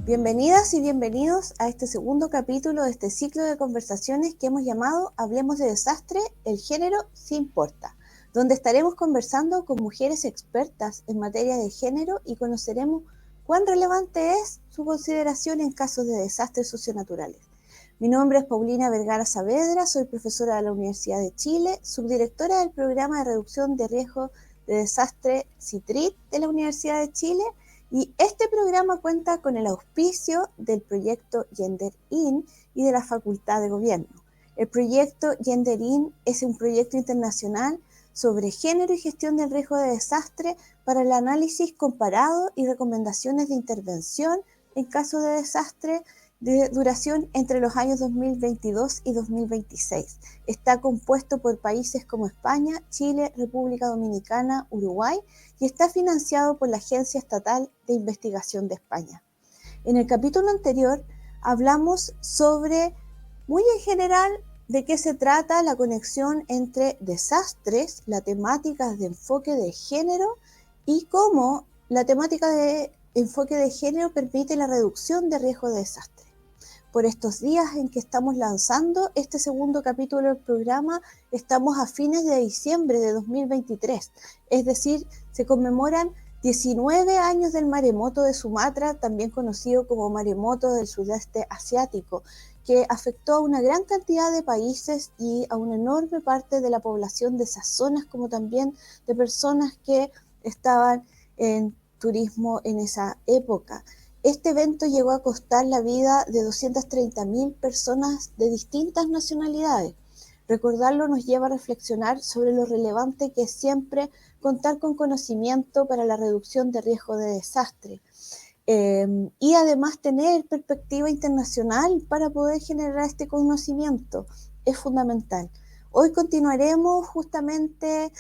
Bienvenidas y bienvenidos a este segundo capítulo de este ciclo de conversaciones que hemos llamado Hablemos de Desastre, el género sí importa, donde estaremos conversando con mujeres expertas en materia de género y conoceremos cuán relevante es su consideración en casos de desastres socionaturales. Mi nombre es Paulina Vergara Saavedra, soy profesora de la Universidad de Chile, subdirectora del Programa de Reducción de Riesgo de Desastre CITRIT de la Universidad de Chile, y este programa cuenta con el auspicio del proyecto Gender In y de la Facultad de Gobierno. El proyecto Gender In es un proyecto internacional sobre género y gestión del riesgo de desastre para el análisis comparado y recomendaciones de intervención en caso de desastre de duración entre los años 2022 y 2026. Está compuesto por países como España, Chile, República Dominicana, Uruguay y está financiado por la Agencia Estatal de Investigación de España. En el capítulo anterior hablamos sobre, muy en general, de qué se trata la conexión entre desastres, la temática de enfoque de género y cómo la temática de enfoque de género permite la reducción de riesgo de desastre. Por estos días en que estamos lanzando este segundo capítulo del programa, estamos a fines de diciembre de 2023, es decir, se conmemoran 19 años del maremoto de Sumatra, también conocido como maremoto del sudeste asiático, que afectó a una gran cantidad de países y a una enorme parte de la población de esas zonas, como también de personas que estaban en turismo en esa época. Este evento llegó a costar la vida de 230.000 personas de distintas nacionalidades. Recordarlo nos lleva a reflexionar sobre lo relevante que es siempre contar con conocimiento para la reducción de riesgo de desastre. Y además tener perspectiva internacional para poder generar este conocimiento es fundamental. Hoy continuaremos justamente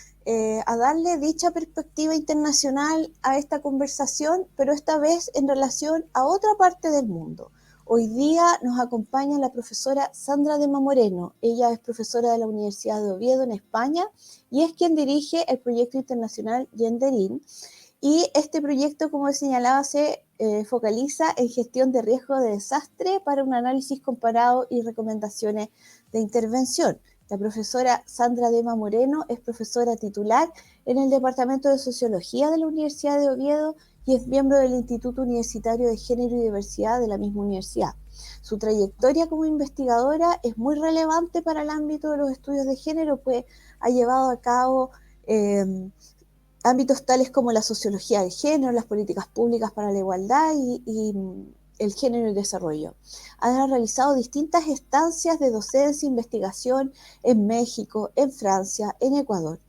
a darle dicha perspectiva internacional a esta conversación, pero esta vez en relación a otra parte del mundo. Hoy día nos acompaña la profesora Sandra Dema Moreno. Ella es profesora de la Universidad de Oviedo en España y es quien dirige el proyecto internacional Gender In. Y este proyecto, como señalaba, se focaliza en gestión de riesgo de desastre para un análisis comparado y recomendaciones de intervención. La profesora Sandra Dema Moreno es profesora titular en el Departamento de Sociología de la Universidad de Oviedo y es miembro del Instituto Universitario de Género y Diversidad de la misma universidad. Su trayectoria como investigadora es muy relevante para el ámbito de los estudios de género, pues ha llevado a cabo ámbitos tales como la sociología del género, las políticas públicas para la igualdad y el género y el desarrollo. Ha realizado distintas estancias de docencia e investigación en México, en Francia, en Ecuador.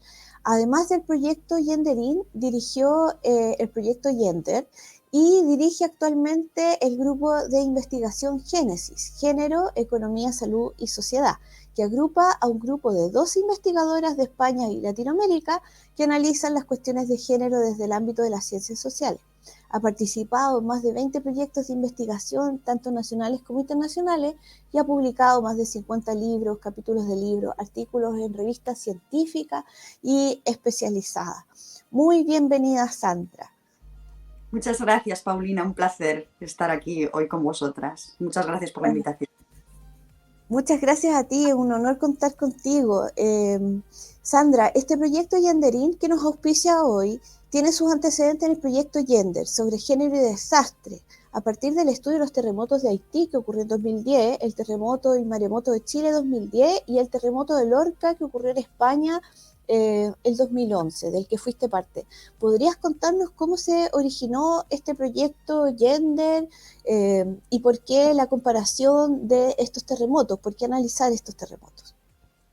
Además del proyecto Gender In, dirigió el proyecto Gender y dirige actualmente el grupo de investigación Génesis, Género, Economía, Salud y Sociedad, que agrupa a un grupo de 12 investigadoras de España y Latinoamérica que analizan las cuestiones de género desde el ámbito de las ciencias sociales. Ha participado en más de 20 proyectos de investigación, tanto nacionales como internacionales, y ha publicado más de 50 libros, capítulos de libros, artículos en revistas científicas y especializadas. Muy bienvenida, Sandra. Muchas gracias, Paulina. Un placer estar aquí hoy con vosotras. Muchas gracias por la invitación. Muchas gracias a ti, es un honor contar contigo. Sandra, este proyecto Gender In que nos auspicia hoy tiene sus antecedentes en el proyecto Gender sobre género y desastre. A partir del estudio de los terremotos de Haití que ocurrió en 2010, el terremoto y maremoto de Chile 2010 y el terremoto de Lorca que ocurrió en España el 2011, del que fuiste parte. ¿Podrías contarnos cómo se originó este proyecto Gender y por qué la comparación de estos terremotos? ¿Por qué analizar estos terremotos?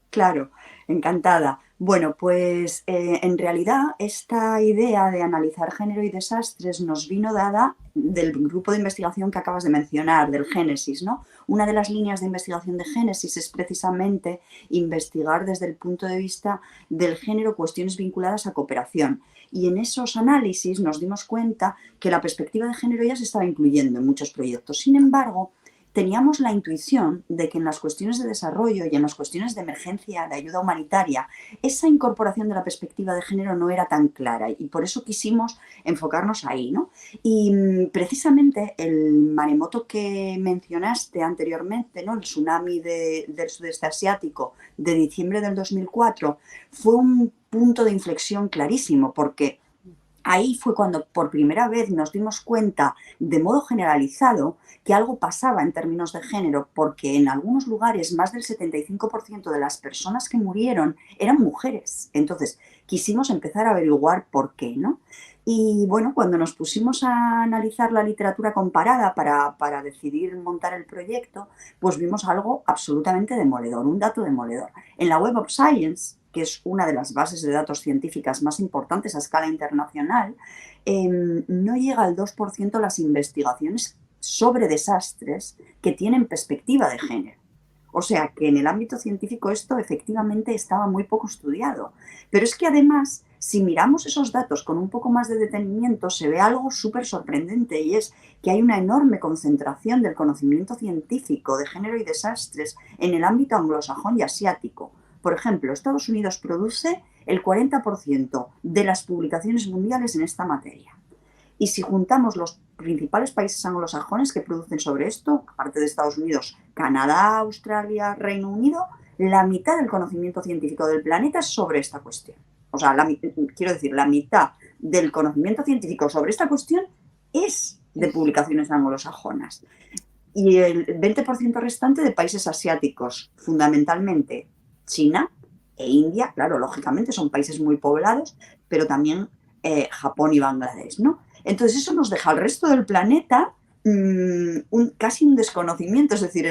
Claro, encantada. Bueno, pues en realidad esta idea de analizar género y desastres nos vino dada del grupo de investigación que acabas de mencionar, del Génesis, ¿no? Una de las líneas de investigación de Génesis es precisamente investigar desde el punto de vista del género cuestiones vinculadas a cooperación. Y en esos análisis nos dimos cuenta que la perspectiva de género ya se estaba incluyendo en muchos proyectos. Sin embargo, teníamos la intuición de que en las cuestiones de desarrollo y en las cuestiones de emergencia, de ayuda humanitaria, esa incorporación de la perspectiva de género no era tan clara y por eso quisimos enfocarnos ahí, ¿no? Y precisamente el maremoto que mencionaste anteriormente, ¿no? El tsunami del sudeste asiático de diciembre del 2004, fue un punto de inflexión clarísimo, porque ahí fue cuando por primera vez nos dimos cuenta de modo generalizado que algo pasaba en términos de género, porque en algunos lugares más del 75% de las personas que murieron eran mujeres. Entonces quisimos empezar a averiguar por qué, ¿no? Y bueno, cuando nos pusimos a analizar la literatura comparada para decidir montar el proyecto, pues vimos algo absolutamente demoledor, un dato demoledor. En la Web of Science, que es una de las bases de datos científicas más importantes a escala internacional, no llega al 2% las investigaciones sobre desastres que tienen perspectiva de género. O sea que en el ámbito científico esto efectivamente estaba muy poco estudiado. Pero es que además, si miramos esos datos con un poco más de detenimiento, se ve algo súper sorprendente, y es que hay una enorme concentración del conocimiento científico de género y desastres en el ámbito anglosajón y asiático. Por ejemplo, Estados Unidos produce el 40% de las publicaciones mundiales en esta materia. Y si juntamos los principales países anglosajones que producen sobre esto, aparte de Estados Unidos, Canadá, Australia, Reino Unido, la mitad del conocimiento científico del planeta es sobre esta cuestión. O sea, quiero decir, la mitad del conocimiento científico sobre esta cuestión es de publicaciones anglosajonas. Y el 20% restante de países asiáticos, fundamentalmente China e India, claro, lógicamente son países muy poblados, pero también Japón y Bangladesh, ¿no? Entonces eso nos deja al resto del planeta casi un desconocimiento, es decir,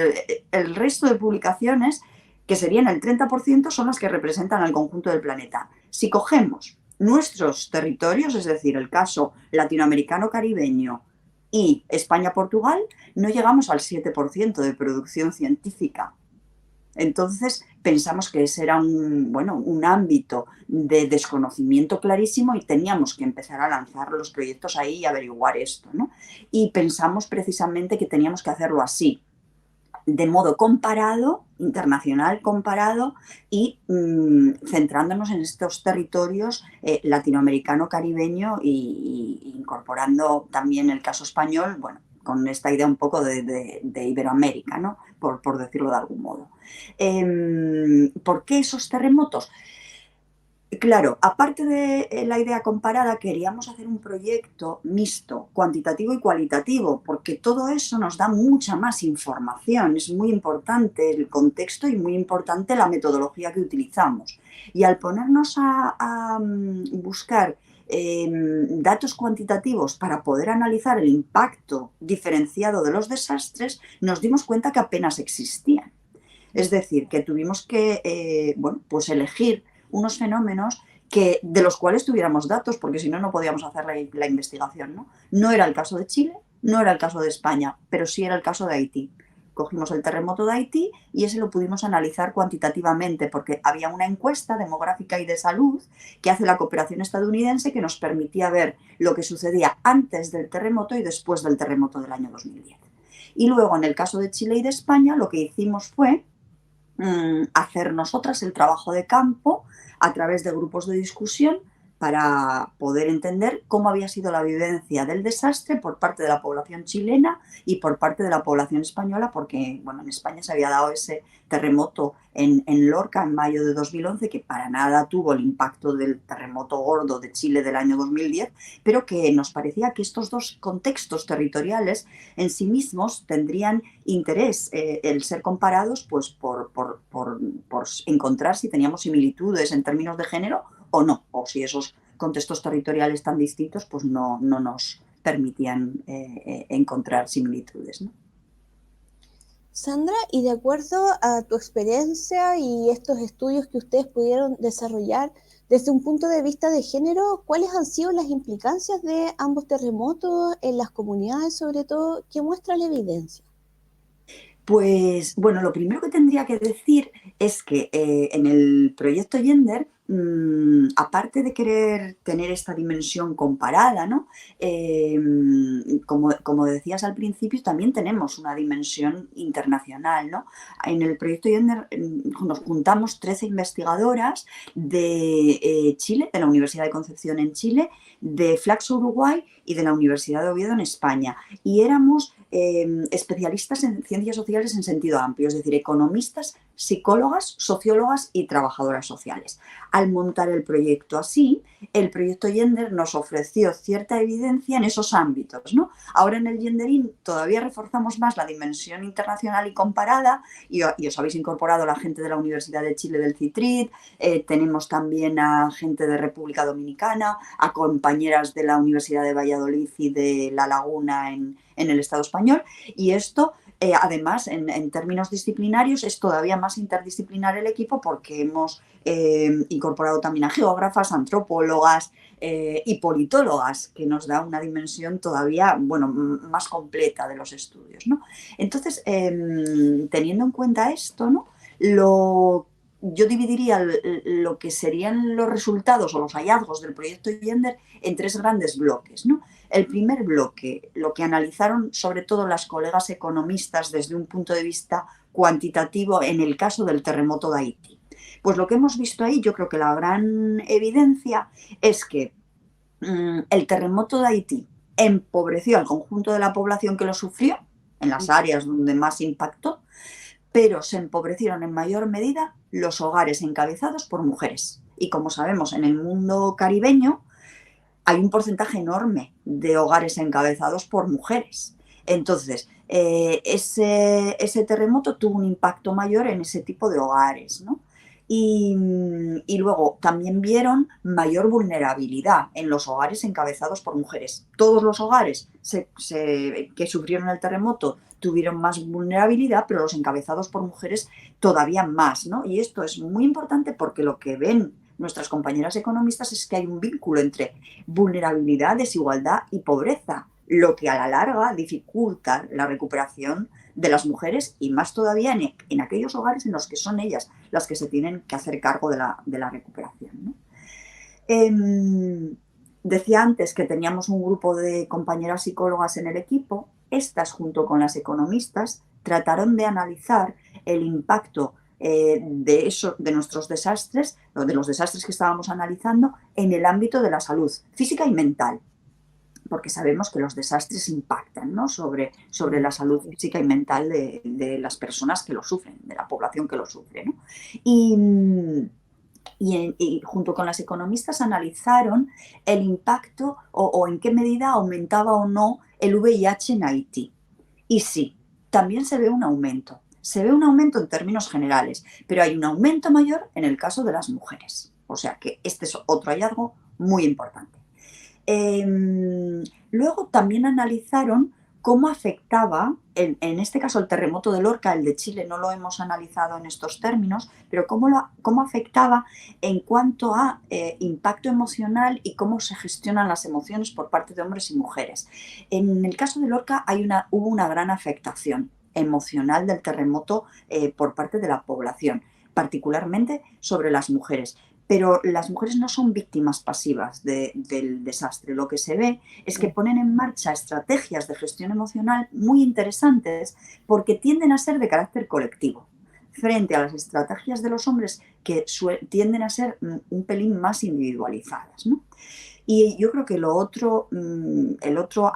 el resto de publicaciones, que serían el 30%, son las que representan al conjunto del planeta. Si cogemos nuestros territorios, es decir, el caso latinoamericano-caribeño y España-Portugal, no llegamos al 7% de producción científica. Entonces pensamos que ese era un ámbito de desconocimiento clarísimo y teníamos que empezar a lanzar los proyectos ahí y averiguar esto, ¿no? Y pensamos precisamente que teníamos que hacerlo así, de modo comparado, internacional comparado, y centrándonos en estos territorios latinoamericano, caribeño, y incorporando también el caso español, bueno, con esta idea un poco de Iberoamérica, ¿no? Por decirlo de algún modo. ¿Por qué esos terremotos? Claro, aparte de la idea comparada, queríamos hacer un proyecto mixto, cuantitativo y cualitativo, porque todo eso nos da mucha más información. Es muy importante el contexto y muy importante la metodología que utilizamos. Y al ponernos a buscar datos cuantitativos para poder analizar el impacto diferenciado de los desastres, nos dimos cuenta que apenas existían. Es decir, que tuvimos que pues elegir unos fenómenos de los cuales tuviéramos datos, porque si no, no podíamos hacer la investigación, ¿no? No era el caso de Chile, no era el caso de España, pero sí era el caso de Haití. Cogimos el terremoto de Haití y ese lo pudimos analizar cuantitativamente, porque había una encuesta demográfica y de salud que hace la cooperación estadounidense, que nos permitía ver lo que sucedía antes del terremoto y después del terremoto del año 2010. Y luego, en el caso de Chile y de España, lo que hicimos fue hacer nosotras el trabajo de campo a través de grupos de discusión para poder entender cómo había sido la vivencia del desastre por parte de la población chilena y por parte de la población española, porque bueno, en España se había dado ese terremoto en Lorca en mayo de 2011, que para nada tuvo el impacto del terremoto gordo de Chile del año 2010, pero que nos parecía que estos dos contextos territoriales en sí mismos tendrían interés el ser comparados, pues por encontrar si teníamos similitudes en términos de género o no, o si esos contextos territoriales tan distintos pues no nos permitían encontrar similitudes, ¿no? Sandra, y de acuerdo a tu experiencia y estos estudios que ustedes pudieron desarrollar desde un punto de vista de género, ¿cuáles han sido las implicancias de ambos terremotos en las comunidades, sobre todo, que muestra la evidencia? Pues bueno, lo primero que tendría que decir es que en el proyecto Gender aparte de querer tener esta dimensión comparada, ¿no? Como decías al principio, también tenemos una dimensión internacional, ¿no? En el proyecto Gender nos juntamos 13 investigadoras de Chile, de la Universidad de Concepción en Chile, de Flaxo Uruguay y de la Universidad de Oviedo en España. Y éramos especialistas en ciencias sociales en sentido amplio, es decir, economistas, psicólogas, sociólogas y trabajadoras sociales. Al montar el proyecto así, el proyecto Gender nos ofreció cierta evidencia en esos ámbitos, ¿no? Ahora en el Genderín todavía reforzamos más la dimensión internacional y comparada, y os habéis incorporado a la gente de la Universidad de Chile del CITRIT, tenemos también a gente de República Dominicana, a compañeras de la Universidad de Valladolid y de La Laguna en el Estado español, y esto además en términos disciplinarios es todavía más interdisciplinar el equipo porque hemos incorporado también a geógrafas, antropólogas y politólogas, que nos da una dimensión todavía más completa de los estudios, ¿no? Entonces, teniendo en cuenta esto, ¿no? Yo dividiría lo que serían los resultados o los hallazgos del proyecto Gender en 3 grandes bloques, ¿no? El primer bloque, lo que analizaron sobre todo las colegas economistas desde un punto de vista cuantitativo en el caso del terremoto de Haití. Pues lo que hemos visto ahí, yo creo que la gran evidencia es que el terremoto de Haití empobreció al conjunto de la población que lo sufrió, en las áreas donde más impactó, pero se empobrecieron en mayor medida los hogares encabezados por mujeres. Y como sabemos, en el mundo caribeño hay un porcentaje enorme de hogares encabezados por mujeres. Entonces, ese terremoto tuvo un impacto mayor en ese tipo de hogares, ¿no? Y luego también vieron mayor vulnerabilidad en los hogares encabezados por mujeres. Todos los hogares que sufrieron el terremoto tuvieron más vulnerabilidad, pero los encabezados por mujeres todavía más, ¿no? Y esto es muy importante porque lo que ven nuestras compañeras economistas es que hay un vínculo entre vulnerabilidad, desigualdad y pobreza, lo que a la larga dificulta la recuperación de las mujeres y más todavía en aquellos hogares en los que son ellas las que se tienen que hacer cargo de la recuperación, ¿no? Decía antes que teníamos un grupo de compañeras psicólogas en el equipo. Estas, junto con las economistas, trataron de analizar el impacto de nuestros desastres, o de los desastres que estábamos analizando, en el ámbito de la salud física y mental, porque sabemos que los desastres impactan, ¿no? sobre la salud física y mental de las personas que lo sufren, de la población que lo sufre, ¿no? Y junto con las economistas analizaron el impacto o en qué medida aumentaba o no el VIH en Haití. Y sí, también se ve un aumento. Se ve un aumento en términos generales, pero hay un aumento mayor en el caso de las mujeres. O sea que este es otro hallazgo muy importante. Luego también analizaron cómo afectaba, en este caso el terremoto de Lorca, el de Chile no lo hemos analizado en estos términos, pero cómo afectaba en cuanto a impacto emocional y cómo se gestionan las emociones por parte de hombres y mujeres. En el caso de Lorca hubo una gran afectación emocional del terremoto por parte de la población, particularmente sobre las mujeres. Pero las mujeres no son víctimas pasivas del desastre. Lo que se ve es que ponen en marcha estrategias de gestión emocional muy interesantes porque tienden a ser de carácter colectivo, frente a las estrategias de los hombres que tienden a ser un pelín más individualizadas, ¿no? Y yo creo que el otro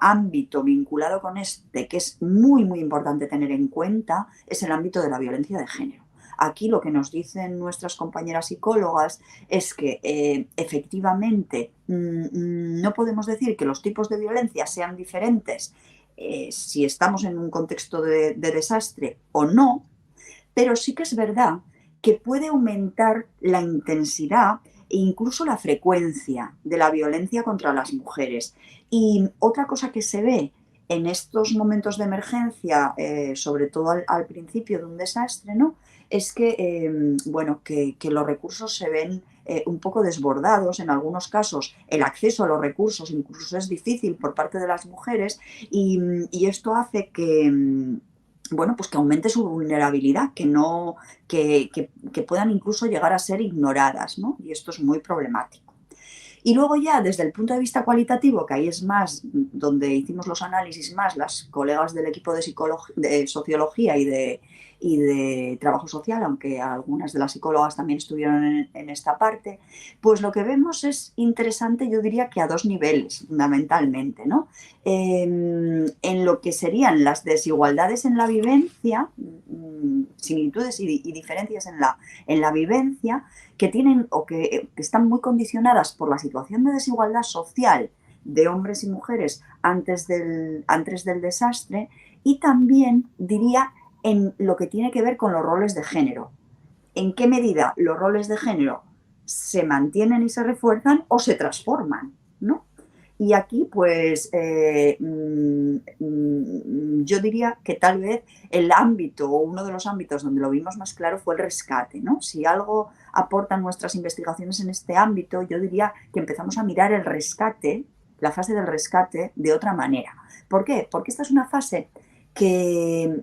ámbito vinculado con este, que es muy, muy importante tener en cuenta, es el ámbito de la violencia de género. Aquí lo que nos dicen nuestras compañeras psicólogas es que efectivamente no podemos decir que los tipos de violencia sean diferentes si estamos en un contexto de desastre o no, pero sí que es verdad que puede aumentar la intensidad e incluso la frecuencia de la violencia contra las mujeres. Y otra cosa que se ve en estos momentos de emergencia, sobre todo al principio de un desastre, ¿no?, es que, que los recursos se ven un poco desbordados. En algunos casos el acceso a los recursos incluso es difícil por parte de las mujeres y esto hace bueno, pues que aumente su vulnerabilidad, que no, que puedan incluso llegar a ser ignoradas, ¿no? Y esto es muy problemático. Y luego ya desde el punto de vista cualitativo, que ahí es más donde hicimos los análisis más las colegas del equipo de sociología y de trabajo social, aunque algunas de las psicólogas también estuvieron en esta parte, pues lo que vemos es interesante, yo diría que a dos niveles, fundamentalmente, ¿no? En lo que serían las desigualdades en la vivencia, similitudes y diferencias en la vivencia, que tienen o que están muy condicionadas por la situación de desigualdad social de hombres y mujeres antes del desastre, y también diría en lo que tiene que ver con los roles de género. ¿En qué medida los roles de género se mantienen y se refuerzan o se transforman, ¿no? Y aquí, pues, yo diría que tal vez el ámbito o uno de los ámbitos donde lo vimos más claro fue el rescate, ¿no? Si algo aportan nuestras investigaciones en este ámbito, yo diría que empezamos a mirar el rescate, la fase del rescate, de otra manera. ¿Por qué? Porque esta es una fase que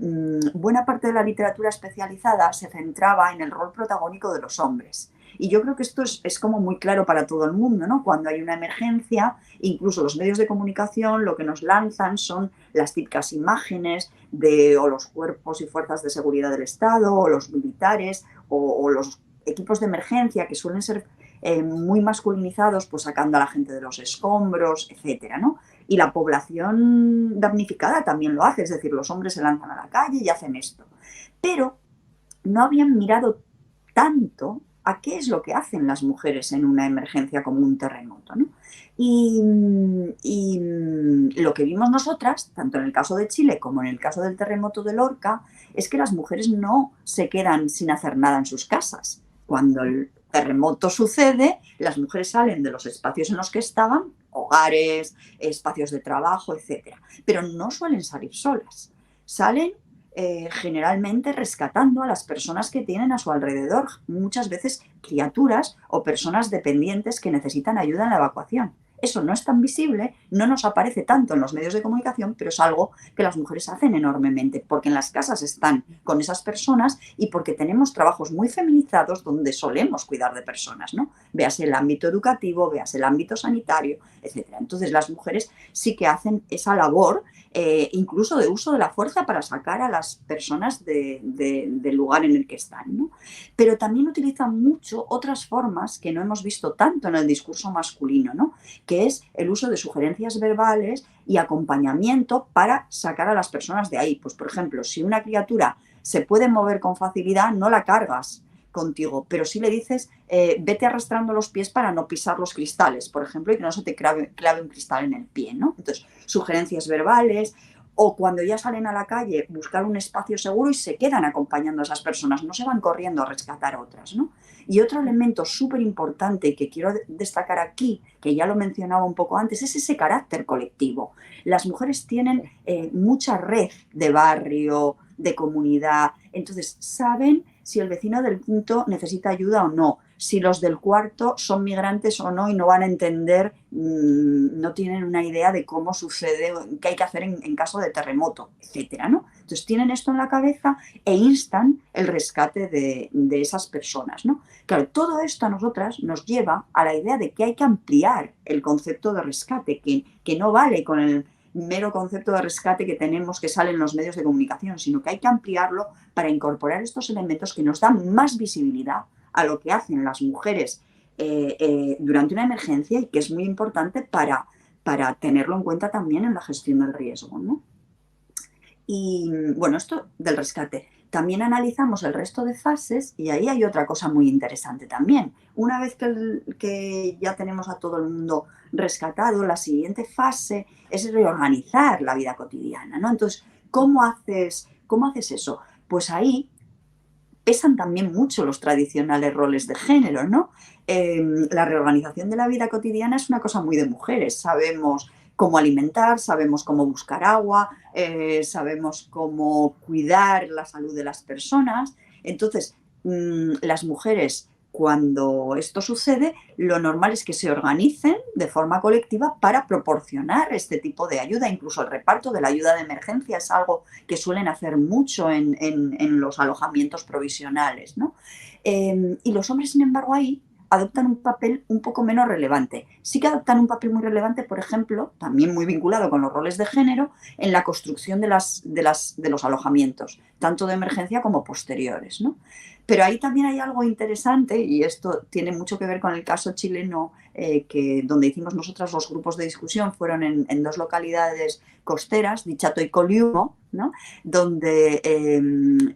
buena parte de la literatura especializada se centraba en el rol protagónico de los hombres. Y yo creo que esto es como muy claro para todo el mundo, ¿no? Cuando hay una emergencia, incluso los medios de comunicación lo que nos lanzan son las típicas imágenes de o los cuerpos y fuerzas de seguridad del Estado, o los militares, o los equipos de emergencia, que suelen ser muy masculinizados, pues sacando a la gente de los escombros, etcétera, ¿no? Y la población damnificada también lo hace, es decir, los hombres se lanzan a la calle y hacen esto. Pero no habían mirado tanto a qué es lo que hacen las mujeres en una emergencia como un terremoto, ¿no? Y lo que vimos nosotras, tanto en el caso de Chile como en el caso del terremoto de Lorca, es que las mujeres no se quedan sin hacer nada en sus casas. Cuando el terremoto sucede, las mujeres salen de los espacios en los que estaban, hogares, espacios de trabajo, etcétera, pero no suelen salir solas. Salen generalmente rescatando a las personas que tienen a su alrededor, muchas veces criaturas o personas dependientes que necesitan ayuda en la evacuación. Eso no es tan visible, no nos aparece tanto en los medios de comunicación, pero es algo que las mujeres hacen enormemente, porque en las casas están con esas personas y porque tenemos trabajos muy feminizados donde solemos cuidar de personas, ¿no? Véase el ámbito educativo, véase el ámbito sanitario, etc. Entonces las mujeres sí que hacen esa labor, incluso de uso de la fuerza para sacar a las personas del lugar en el que están, ¿no? Pero también utilizan mucho otras formas que no hemos visto tanto en el discurso masculino, ¿no? Que es el uso de sugerencias verbales y acompañamiento para sacar a las personas de ahí. Pues, por ejemplo, si una criatura se puede mover con facilidad, no la cargas contigo, pero sí le dices, vete arrastrando los pies para no pisar los cristales, por ejemplo, y que no se te clave un cristal en el pie, ¿no? Entonces, sugerencias verbales, o cuando ya salen a la calle, buscar un espacio seguro y se quedan acompañando a esas personas, no se van corriendo a rescatar a otras, ¿no? Y otro elemento súper importante que quiero destacar aquí, que ya lo mencionaba un poco antes, es ese carácter colectivo. Las mujeres tienen mucha red de barrio, de comunidad, entonces saben si el vecino del quinto necesita ayuda o no, si los del cuarto son migrantes o no y no van a entender, no tienen una idea de cómo sucede, qué hay que hacer en caso de terremoto, etcétera, ¿no? Entonces tienen esto en la cabeza e instan el rescate de esas personas, ¿no? Claro, todo esto a nosotras nos lleva a la idea de que hay que ampliar el concepto de rescate, que no vale con el mero concepto de rescate que tenemos que sale en los medios de comunicación, sino que hay que ampliarlo para incorporar estos elementos que nos dan más visibilidad a lo que hacen las mujeres durante una emergencia y que es muy importante para tenerlo en cuenta también en la gestión del riesgo, ¿no? Y bueno, esto del rescate. También analizamos el resto de fases y ahí hay otra cosa muy interesante también. Una vez que ya tenemos a todo el mundo rescatado, la siguiente fase es reorganizar la vida cotidiana, ¿no? Entonces, cómo haces eso? Pues ahí pesan también mucho los tradicionales roles de género, ¿no? La reorganización de la vida cotidiana es una cosa muy de mujeres. Sabemos cómo alimentar, sabemos cómo buscar agua, sabemos cómo cuidar la salud de las personas. Entonces, las mujeres cuando esto sucede, lo normal es que se organicen de forma colectiva para proporcionar este tipo de ayuda. Incluso el reparto de la ayuda de emergencia es algo que suelen hacer mucho en los alojamientos provisionales, ¿no? Y los hombres, sin embargo, ahí adoptan un papel un poco menos relevante. Sí que adoptan un papel muy relevante, por ejemplo, también muy vinculado con los roles de género, en la construcción de los alojamientos, tanto de emergencia como posteriores, ¿no? Pero ahí también hay algo interesante, y esto tiene mucho que ver con el caso chileno, que donde hicimos nosotras los grupos de discusión, fueron en dos localidades costeras, Dichato y Coliumo, ¿no? Donde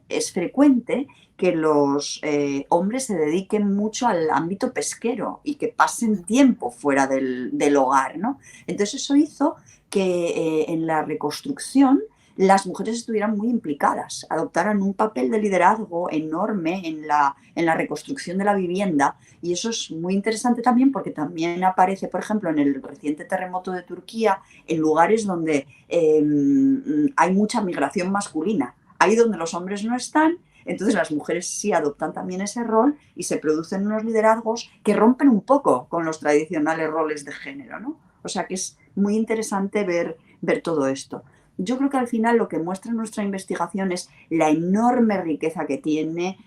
es frecuente que los hombres se dediquen mucho al ámbito pesquero y que pasen tiempo fuera del hogar, ¿no? Entonces eso hizo que en la reconstrucción las mujeres estuvieran muy implicadas, adoptaran un papel de liderazgo enorme en la reconstrucción de la vivienda, y eso es muy interesante también porque también aparece, por ejemplo, en el reciente terremoto de Turquía, en lugares donde hay mucha migración masculina, ahí donde los hombres no están. Entonces las mujeres sí adoptan también ese rol y se producen unos liderazgos que rompen un poco con los tradicionales roles de género, ¿no? O sea que es muy interesante ver todo esto. Yo creo que al final lo que muestra nuestra investigación es la enorme riqueza que tiene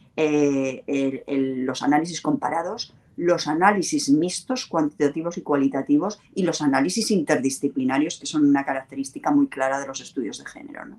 los análisis comparados, los análisis mixtos, cuantitativos y cualitativos, y los análisis interdisciplinarios, que son una característica muy clara de los estudios de género, ¿no?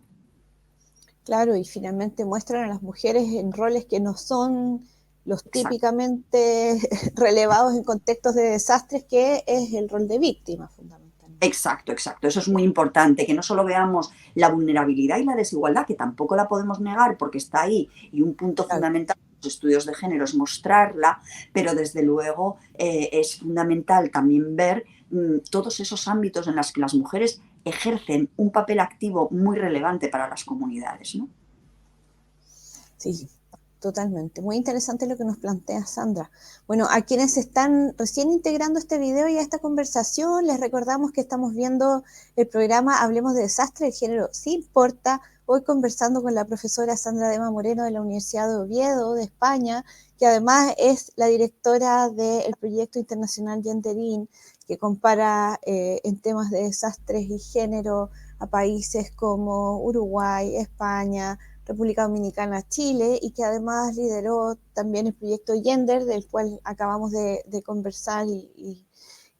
Claro, y finalmente muestran a las mujeres en roles que no son los Exacto. típicamente relevados en contextos de desastres, que es el rol de víctima, fundamentalmente. Exacto, exacto. Eso es muy importante, que no solo veamos la vulnerabilidad y la desigualdad, que tampoco la podemos negar porque está ahí, y un punto Claro. fundamental de los estudios de género es mostrarla, pero desde luego es fundamental también ver todos esos ámbitos en los que las mujeres ejercen un papel activo muy relevante para las comunidades, ¿no? Sí, totalmente. Muy interesante lo que nos plantea Sandra. Bueno, a quienes están recién integrando este video y a esta conversación, les recordamos que estamos viendo el programa Hablemos de Desastre, el género sí importa. Hoy conversando con la profesora Sandra Dema Moreno de la Universidad de Oviedo, de España, que además es la directora del proyecto internacional Genderin, que compara en temas de desastres y género a países como Uruguay, España, República Dominicana, Chile, y que además lideró también el proyecto Gender, del cual acabamos de conversar, y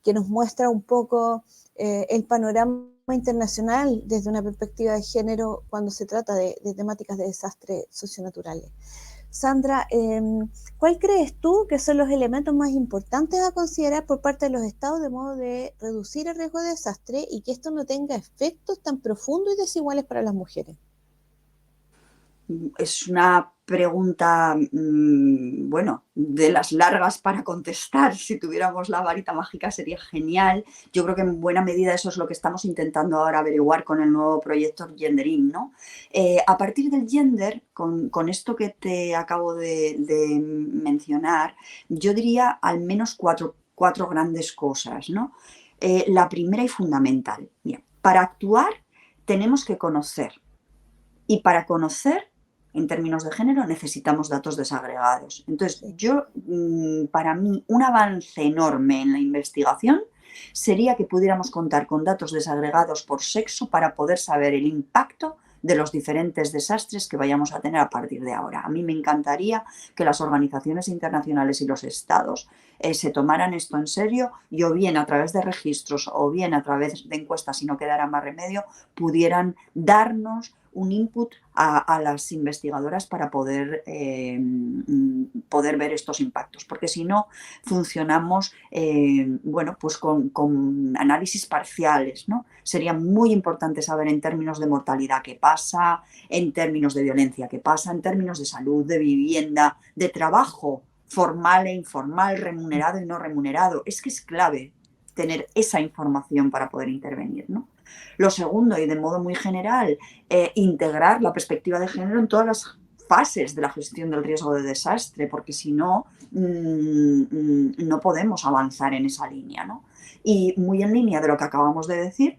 que nos muestra un poco el panorama internacional desde una perspectiva de género cuando se trata de temáticas de desastres socionaturales. Sandra, ¿cuál crees tú que son los elementos más importantes a considerar por parte de los estados de modo de reducir el riesgo de desastre y que esto no tenga efectos tan profundos y desiguales para las mujeres? Es una pregunta, bueno, de las largas para contestar. Si tuviéramos la varita mágica sería genial. Yo creo que en buena medida eso es lo que estamos intentando ahora averiguar con el nuevo proyecto Genderin, ¿no? A partir del gender, con esto que te acabo de mencionar, yo diría al menos cuatro grandes cosas, ¿no? La primera y fundamental. Bien, para actuar tenemos que conocer. Y para conocer, en términos de género, necesitamos datos desagregados. Entonces, Sí. para mí, un avance enorme en la investigación sería que pudiéramos contar con datos desagregados por sexo para poder saber el impacto de los diferentes desastres que vayamos a tener a partir de ahora. A mí me encantaría que las organizaciones internacionales y los estados se tomaran esto en serio y, o bien a través de registros o bien a través de encuestas, si no quedara más remedio, pudieran darnos un input a las investigadoras para poder ver estos impactos, porque si no funcionamos bueno, pues con análisis parciales, ¿no? Sería muy importante saber en términos de mortalidad qué pasa, en términos de violencia qué pasa, en términos de salud, de vivienda, de trabajo formal e informal, remunerado y no remunerado. Es que es clave tener esa información para poder intervenir, ¿no? Lo segundo, y de modo muy general, integrar la perspectiva de género en todas las fases de la gestión del riesgo de desastre, porque si no, no podemos avanzar en esa línea, ¿no? Y muy en línea de lo que acabamos de decir,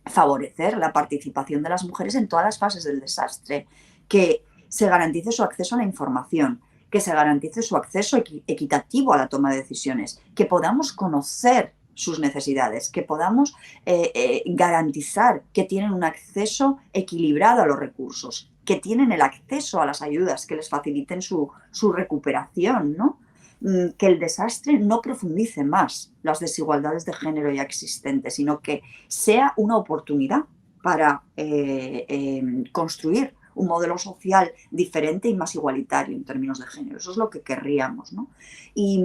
favorecer la participación de las mujeres en todas las fases del desastre, que se garantice su acceso a la información, que se garantice su acceso equitativo a la toma de decisiones, que podamos conocer sus necesidades, que podamos garantizar que tienen un acceso equilibrado a los recursos, que tienen el acceso a las ayudas que les faciliten su recuperación, ¿no? Que el desastre no profundice más las desigualdades de género ya existentes, sino que sea una oportunidad para construir un modelo social diferente y más igualitario en términos de género. Eso es lo que querríamos, ¿no? Y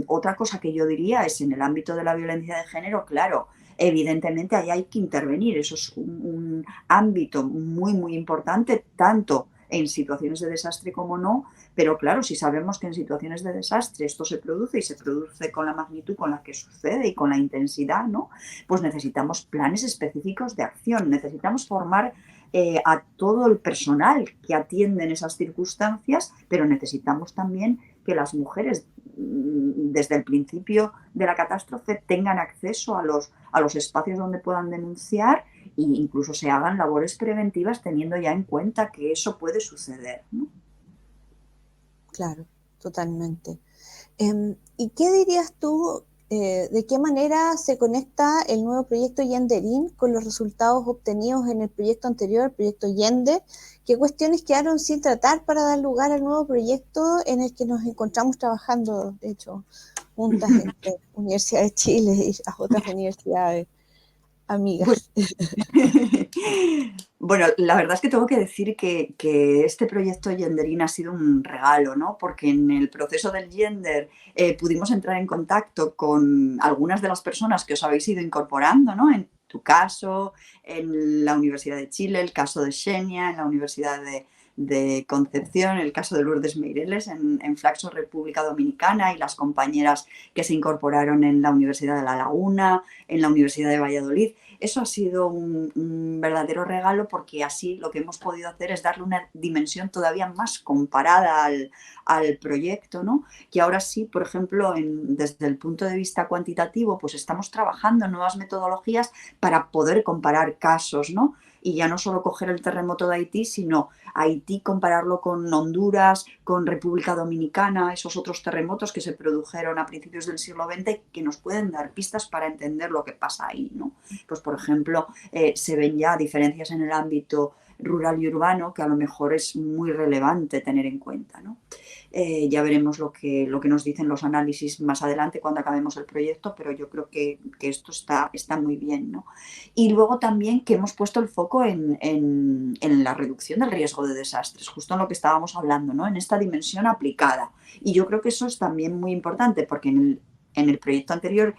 otra cosa que yo diría es en el ámbito de la violencia de género, claro, evidentemente ahí hay que intervenir. Eso es un ámbito muy, muy importante, tanto en situaciones de desastre como no, pero claro, si sabemos que en situaciones de desastre esto se produce y se produce con la magnitud con la que sucede y con la intensidad, ¿no? Pues necesitamos planes específicos de acción, necesitamos formar a todo el personal que atiende en esas circunstancias, pero necesitamos también que las mujeres desde el principio de la catástrofe tengan acceso a los espacios donde puedan denunciar e incluso se hagan labores preventivas teniendo ya en cuenta que eso puede suceder, ¿no? Claro, totalmente. ¿Y qué dirías tú, de qué manera se conecta el nuevo proyecto Genderín con los resultados obtenidos en el proyecto anterior, el proyecto Gender? ¿Qué cuestiones quedaron sin tratar para dar lugar al nuevo proyecto en el que nos encontramos trabajando, de hecho, juntas entre Universidad de Chile y las otras universidades Pues, amigas? bueno, la verdad es que tengo que decir que este proyecto Genderín ha sido un regalo, ¿no? Porque en el proceso del Gender pudimos entrar en contacto con algunas de las personas que os habéis ido incorporando, ¿no? En tu caso, en la Universidad de Chile, el caso de Xenia, en la Universidad de Concepción, el caso de Lourdes Meireles en Flaxo, República Dominicana, y las compañeras que se incorporaron en la Universidad de La Laguna, en la Universidad de Valladolid. Eso ha sido un verdadero regalo porque así lo que hemos podido hacer es darle una dimensión todavía más comparada al proyecto, ¿no? Que ahora sí, por ejemplo, desde el punto de vista cuantitativo, pues estamos trabajando en nuevas metodologías para poder comparar casos, ¿no? Y ya no solo coger el terremoto de Haití, sino Haití compararlo con Honduras, con República Dominicana, esos otros terremotos que se produjeron a principios del siglo XX que nos pueden dar pistas para entender lo que pasa ahí, ¿no? Pues, por ejemplo, se ven ya diferencias en el ámbito rural y urbano que a lo mejor es muy relevante tener en cuenta, ¿no? Ya veremos lo que nos dicen los análisis más adelante cuando acabemos el proyecto, pero yo creo que esto está muy bien, ¿no? Y luego también que hemos puesto el foco en la reducción del riesgo de desastres, justo en lo que estábamos hablando, ¿no? En esta dimensión aplicada. Y yo creo que eso es también muy importante porque en el proyecto anterior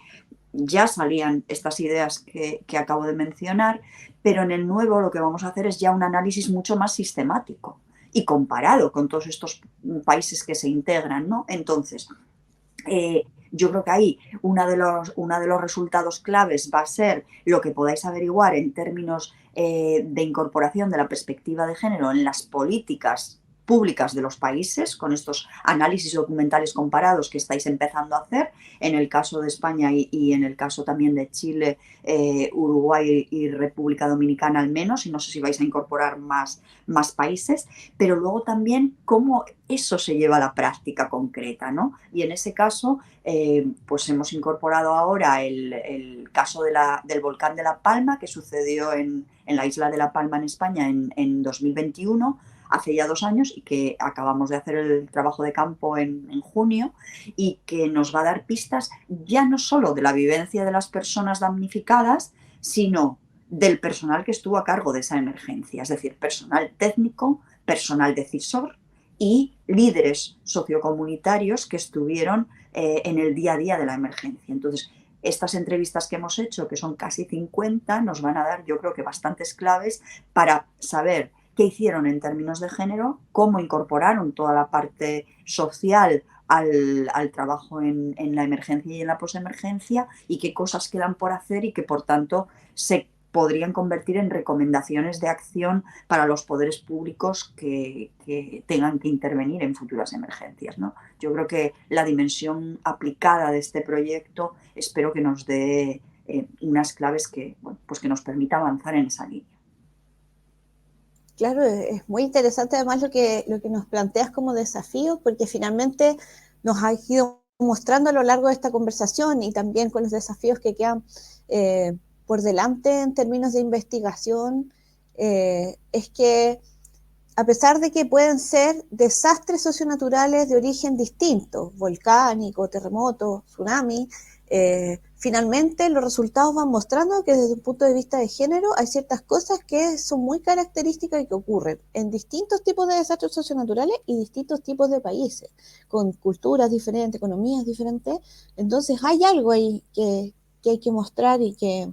ya salían estas ideas que acabo de mencionar, pero en el nuevo lo que vamos a hacer es ya un análisis mucho más sistemático y comparado con todos estos países que se integran, ¿no? Entonces, yo creo que ahí uno de los resultados claves va a ser lo que podáis averiguar en términos de incorporación de la perspectiva de género en las políticas públicas de los países, con estos análisis documentales comparados que estáis empezando a hacer, en el caso de España y en el caso también de Chile, Uruguay y República Dominicana al menos, y no sé si vais a incorporar más países, pero luego también cómo eso se lleva a la práctica concreta, ¿no? Y en ese caso, pues hemos incorporado ahora el caso del volcán de La Palma, que sucedió en la isla de La Palma en España en 2021, hace ya 2 años, y que acabamos de hacer el trabajo de campo en junio, y que nos va a dar pistas ya no solo de la vivencia de las personas damnificadas, sino del personal que estuvo a cargo de esa emergencia, es decir, personal técnico, personal decisor y líderes sociocomunitarios que estuvieron en el día a día de la emergencia. Entonces, estas entrevistas que hemos hecho, que son casi 50, nos van a dar, yo creo que bastantes claves para saber qué hicieron en términos de género, cómo incorporaron toda la parte social al trabajo en la emergencia y en la posemergencia, y qué cosas quedan por hacer y que, por tanto, se podrían convertir en recomendaciones de acción para los poderes públicos que tengan que intervenir en futuras emergencias, ¿no? Yo creo que la dimensión aplicada de este proyecto espero que nos dé unas claves que, bueno, pues que nos permita avanzar en esa línea. Claro, es muy interesante además lo que nos planteas como desafío, porque finalmente nos has ido mostrando a lo largo de esta conversación y también con los desafíos que quedan por delante en términos de investigación, es que a pesar de que pueden ser desastres socionaturales de origen distinto, volcánico, terremoto, tsunami, finalmente los resultados van mostrando que desde un punto de vista de género hay ciertas cosas que son muy características y que ocurren en distintos tipos de desastres socionaturales y distintos tipos de países, con culturas diferentes, economías diferentes. Entonces hay algo ahí que hay que mostrar y que,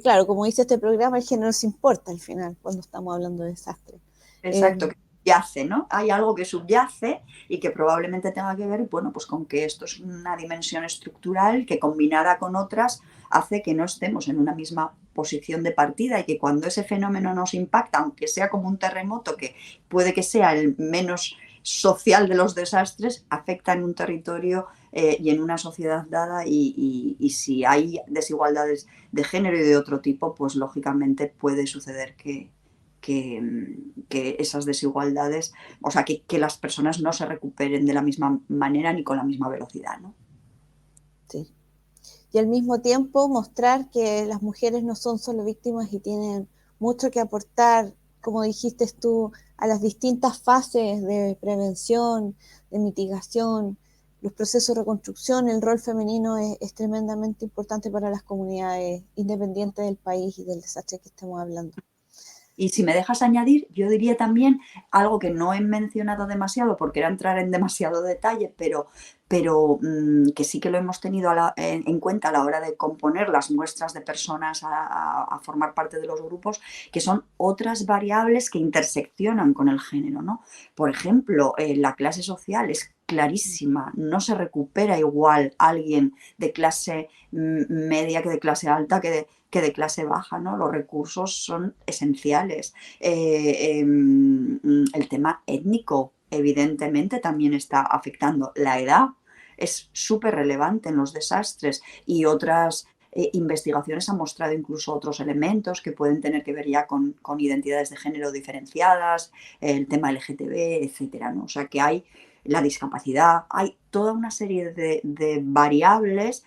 claro, como dice este programa, el género se importa al final cuando estamos hablando de desastres. Exacto, que subyace, ¿no? Hay algo que subyace y que probablemente tenga que ver, bueno, pues con que esto es una dimensión estructural que combinada con otras hace que no estemos en una misma posición de partida y que cuando ese fenómeno nos impacta, aunque sea como un terremoto, que puede que sea el menos social de los desastres, afecta en un territorio y en una sociedad dada y si hay desigualdades de género y de otro tipo, pues lógicamente puede suceder que esas desigualdades, o sea, que las personas no se recuperen de la misma manera ni con la misma velocidad, ¿no? Sí. Y al mismo tiempo mostrar que las mujeres no son solo víctimas y tienen mucho que aportar, como dijiste tú, a las distintas fases de prevención, de mitigación, los procesos de reconstrucción. El rol femenino es tremendamente importante para las comunidades, independientes del país y del desastre que estamos hablando. Y si me dejas añadir, yo diría también algo que no he mencionado demasiado porque era entrar en demasiado detalle, pero que sí que lo hemos tenido en cuenta a la hora de componer las muestras de personas a formar parte de los grupos, que son otras variables que interseccionan con el género, ¿no? Por ejemplo, la clase social es clarísima, no se recupera igual alguien de clase media que de clase alta que de clase baja, ¿no? Los recursos son esenciales. El tema étnico, evidentemente, también está afectando. La edad es súper relevante en los desastres y otras investigaciones han mostrado incluso otros elementos que pueden tener que ver ya con identidades de género diferenciadas, el tema LGTB, etcétera, ¿no? O sea que hay la discapacidad, hay toda una serie de variables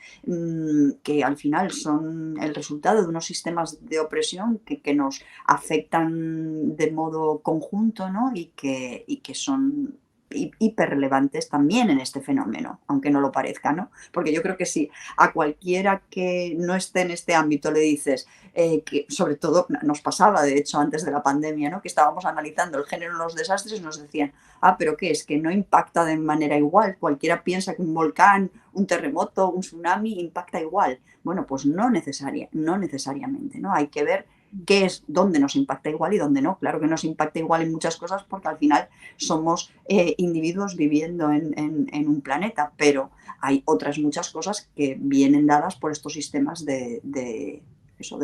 que al final son el resultado de unos sistemas de opresión que nos afectan de modo conjunto, ¿no? y que son hiperrelevantes también en este fenómeno, aunque no lo parezca, ¿no? Porque yo creo que si a cualquiera que no esté en este ámbito le dices, que sobre todo nos pasaba, de hecho, antes de la pandemia, ¿no? Que estábamos analizando el género en los desastres, nos decían, pero ¿qué es? Que no impacta de manera igual. Cualquiera piensa que un volcán, un terremoto, un tsunami impacta igual. Bueno, pues no necesariamente, ¿no? Hay que ver qué es, dónde nos impacta igual y dónde no. Claro que nos impacta igual en muchas cosas porque al final somos individuos viviendo en un planeta, pero hay otras muchas cosas que vienen dadas por estos sistemas de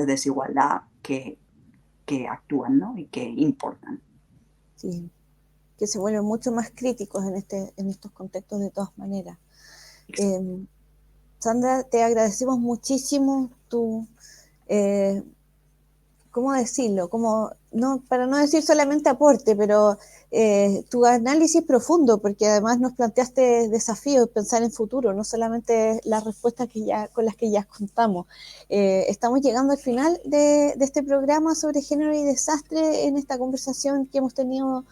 desigualdad que actúan, ¿no? Y que importan. Sí, que se vuelven mucho más críticos en estos contextos de todas maneras. Sandra, te agradecemos muchísimo tu, ¿cómo decirlo? Para no decir solamente aporte, pero tu análisis profundo, porque además nos planteaste desafíos, pensar en futuro, no solamente las respuestas con las que ya contamos. Estamos llegando al final de este programa sobre género y desastre en esta conversación que hemos tenido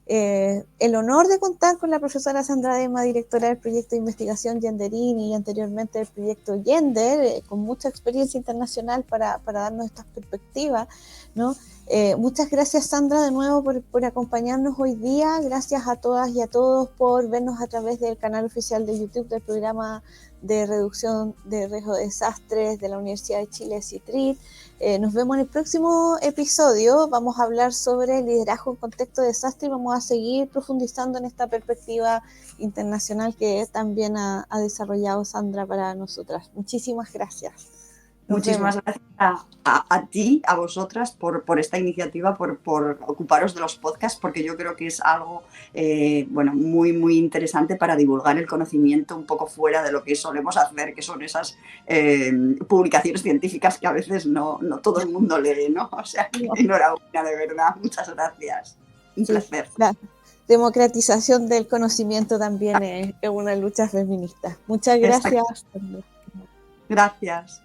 el honor de contar con la profesora Sandra Dema, directora del proyecto de investigación Genderini y anteriormente del proyecto Gender, con mucha experiencia internacional para darnos estas perspectivas, ¿no? Muchas gracias, Sandra, de nuevo por acompañarnos hoy día. Gracias a todas y a todos por vernos a través del canal oficial de YouTube del programa de reducción de riesgo de desastres de la Universidad de Chile, CITRIT. Nos vemos en el próximo episodio. Vamos a hablar sobre liderazgo en contexto de desastre y vamos a seguir profundizando en esta perspectiva internacional que también ha desarrollado Sandra para nosotras. Muchísimas gracias. Muchísimas gracias a ti, a vosotras, por esta iniciativa, por ocuparos de los podcasts, porque yo creo que es algo muy, muy interesante para divulgar el conocimiento un poco fuera de lo que solemos hacer, que son esas publicaciones científicas que a veces no todo el mundo lee, ¿no? O sea, que enhorabuena, de verdad. Muchas gracias. Un placer. La democratización del conocimiento también es una lucha feminista. Muchas gracias. Gracias.